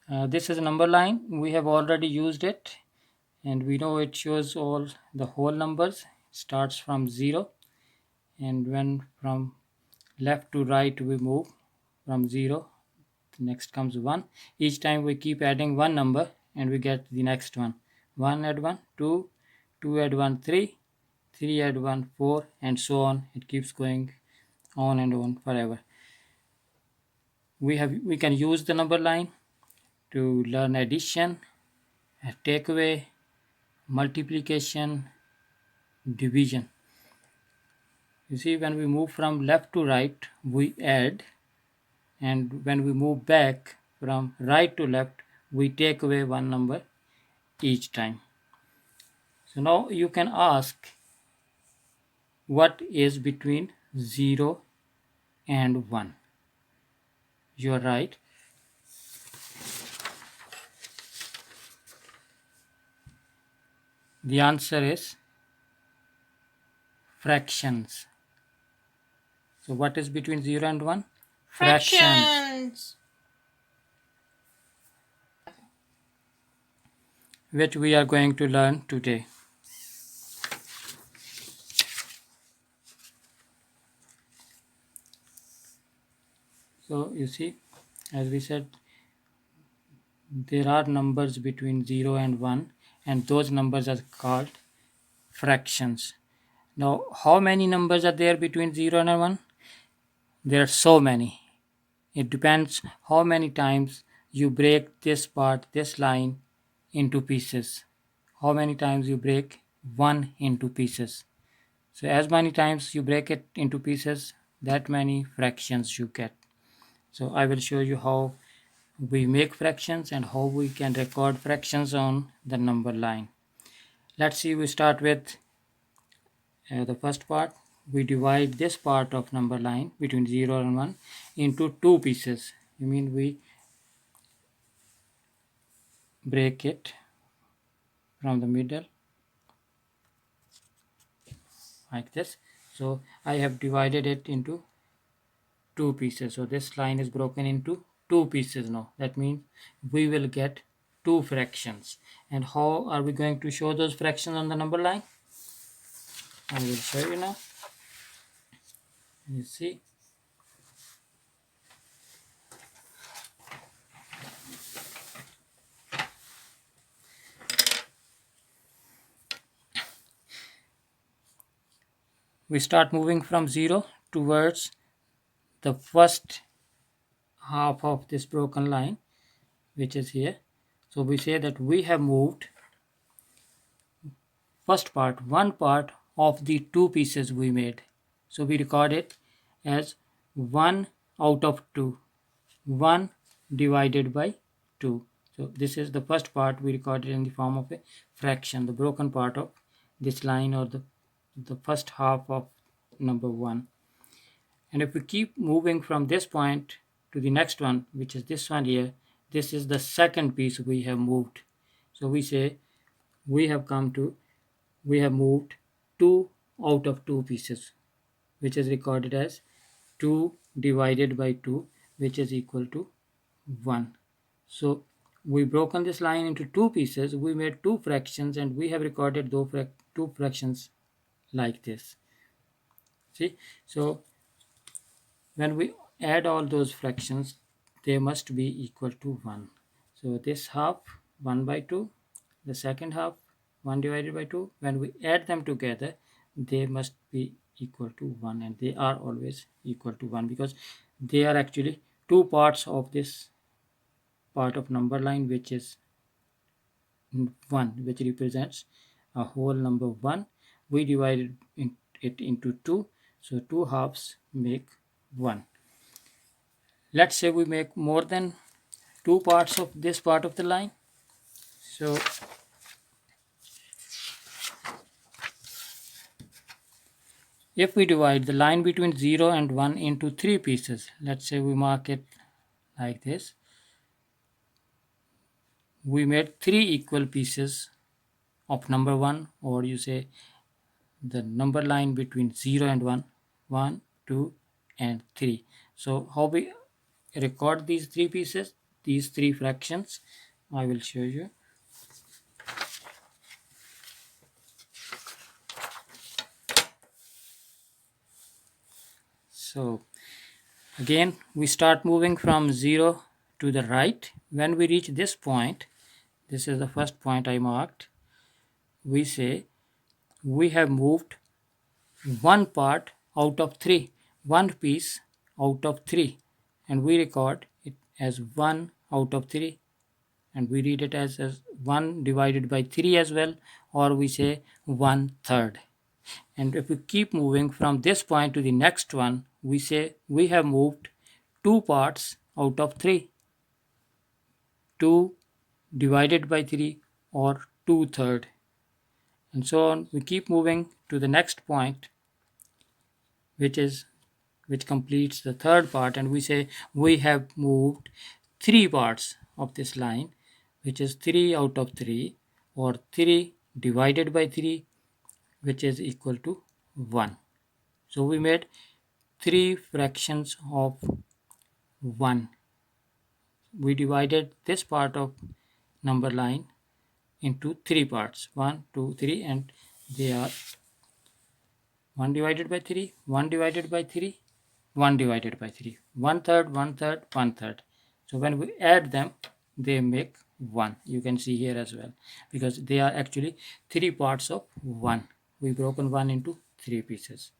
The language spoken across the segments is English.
This is a number line. We have already used it, and we know it shows all the whole numbers. It starts from 0, and when from left to right we move from 0, the next comes 1. Each time we keep adding one number and we get the next one. 1 add 1 2, 2 add 1 3, 3 add 1 4, and so on. It keeps going on and on forever. We can use the number line to learn addition, takeaway, multiplication, division. You see, when we move from left to right we add, and when we move back from right to left we take away one number each time. So now you can ask, what is between 0 and 1? You are right. The answer is fractions. So what is between 0 and 1? Fractions. Which we are going to learn today. So you see, as we said, there are numbers between 0 and 1, and those numbers are called fractions. Now, how many numbers are there between 0 and 1? There are so many. It depends how many times you break this part, this line, into pieces. How many times you break 1 into pieces. So as many times you break it into pieces, that many fractions you get. So I will show you how we make fractions and how we can record fractions on the number line. Let's see, we start with the first part. We divide this part of number line between 0 and 1 into two pieces. You mean we break it from the middle like this. So I have divided it into two pieces. So this line is broken into two pieces now. That means we will get two fractions. And how are we going to show those fractions on the number line? I will show you now. You see, we start moving from 0 towards the first half of this broken line, which is here. So we say that we have moved first part, one part of the two pieces we made. So we record it as 1 out of 2, 1 divided by 2. So this is the first part we recorded in the form of a fraction, the broken part of this line, or the first half of number 1. And if we keep moving from this point to the next one, which is this one here, this is the second piece we have moved. So we say we have moved 2 out of 2 pieces, which is recorded as 2 divided by 2, which is equal to 1. So we broken this line into two pieces, we made two fractions, and we have recorded those two fractions like this. See, so when we add all those fractions, they must be equal to 1. So this half, 1 by 2, the second half, 1 divided by 2, when we add them together, they must be equal to 1, and they are always equal to 1 because they are actually two parts of this part of number line, which is 1, which represents a whole number 1. We divided it into 2, so 2 halves make 1. Let's say we make more than two parts of this part of the line. So if we divide the line between 0 and 1 into 3 pieces, let's say we mark it like this, we made 3 equal pieces of number 1, or you say the number line between 0 and 1, 1, 2, and 3. So how we record these 3 pieces? these three fractions. I will show you. So again, we start moving from 0 to the right. When we reach this point, this is the first point I marked, we say we have moved one part out of 3, one piece out of 3, and we record it as 1 out of 3, and we read it as 1 divided by 3 as well, or we say 1/3. And if we keep moving from this point to the next one, we say we have moved 2 parts out of 3, 2 divided by 3, or 2/3, and so on. We keep moving to the next point, which completes the third part, and we say we have moved 3 parts of this line, which is 3 out of 3, or 3 divided by 3, which is equal to 1. So we made 3 fractions of 1. We divided this part of number line into 3 parts, 1, 2, 3, and they are 1 divided by 3, 1 divided by 3, 1 divided by 3, 1/3, 1/3, 1/3. So when we add them, they make 1. You can see here as well, because they are actually 3 parts of 1. We broken 1 into 3 pieces.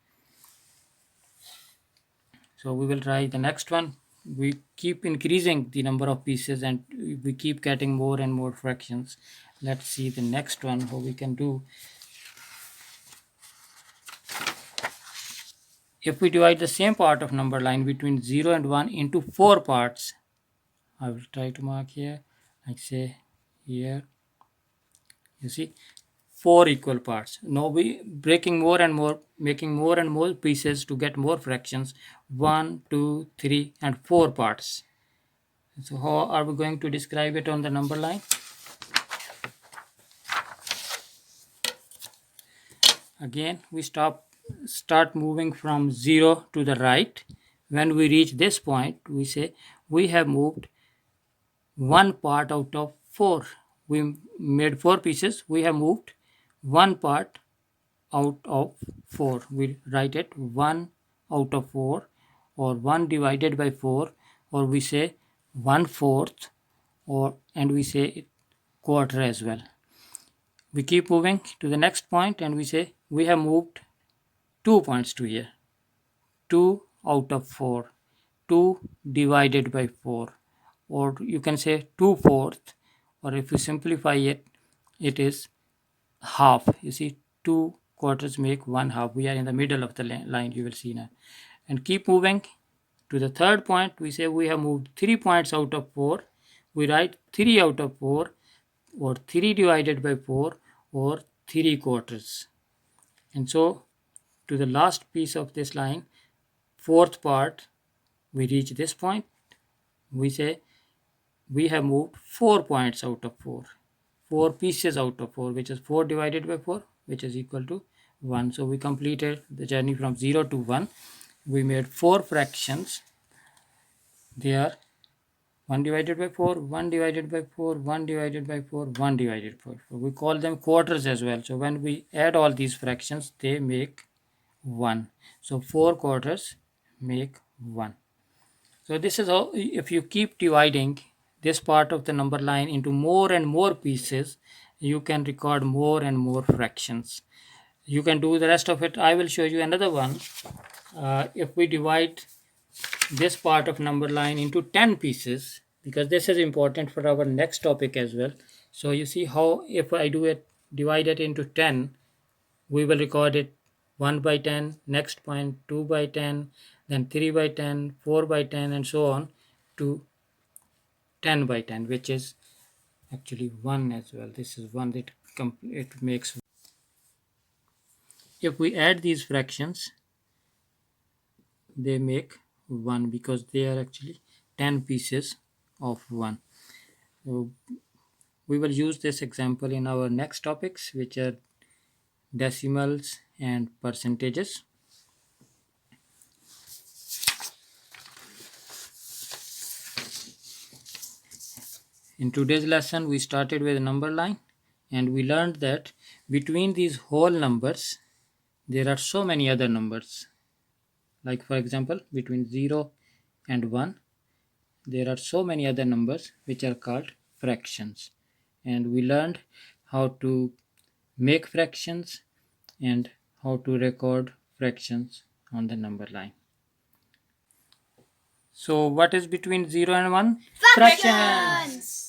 So we will try the next one. We keep increasing the number of pieces and we keep getting more and more fractions. Let's see the next one, how we can do. If we divide the same part of number line between 0 and 1 into 4 parts, I will try to mark here, like say here, you see 4 equal parts. Now we breaking more and more, making more and more pieces to get more fractions, 1, 2, 3, and 4 parts. So how are we going to describe it on the number line? Again, we start moving from 0 to the right. When we reach this point, we say we have moved 1 part out of 4. We made 4 pieces. We have moved 1 part out of 4. We write it 1 out of 4, or 1 divided by 4, or we say 1/4, and we say quarter as well. We keep moving to the next point and we say we have moved 2 points to here, 2 out of 4, 2 divided by 4, or you can say 2/4, or if you simplify it, it is half. You see, 2 quarters make 1/2. We are in the middle of the line, you will see now. And keep moving to the third point. We say we have moved 3 points out of 4. We write 3 out of 4, or 3 divided by 4, or 3/4. And so to the last piece of this line, fourth part, we reach this point. We say we have moved 4 points out of 4, 4 pieces out of 4, which is 4 divided by 4, which is equal to 1. So we completed the journey from 0 to 1. We made 4 fractions. They are 1 divided by 4, 1 divided by 4, 1 divided by 4, 1 divided by 4. We call them quarters as well. So when we add all these fractions, they make 1. So 4 quarters make 1. So this is how, if you keep dividing this part of the number line into more and more pieces, you can record more and more fractions. You can do the rest of it. I will show you another one. If we divide this part of number line into 10 pieces, because this is important for our next topic as well. So you see how, if I do it, divide it into 10, we will record it 1 by 10, next point 2 by 10, then 3 by 10, 4 by 10, and so on to 10 by 10, which is actually 1 as well. This is 1 that it makes. If we add these fractions, they make 1, because they are actually 10 pieces of 1. So we will use this example in our next topics, which are decimals and percentages. In today's lesson, we started with a number line and we learned that between these whole numbers, there are so many other numbers. Like for example, between 0 and 1, there are so many other numbers which are called fractions. And we learned how to make fractions and how to record fractions on the number line. So what is between 0 and 1? Fractions.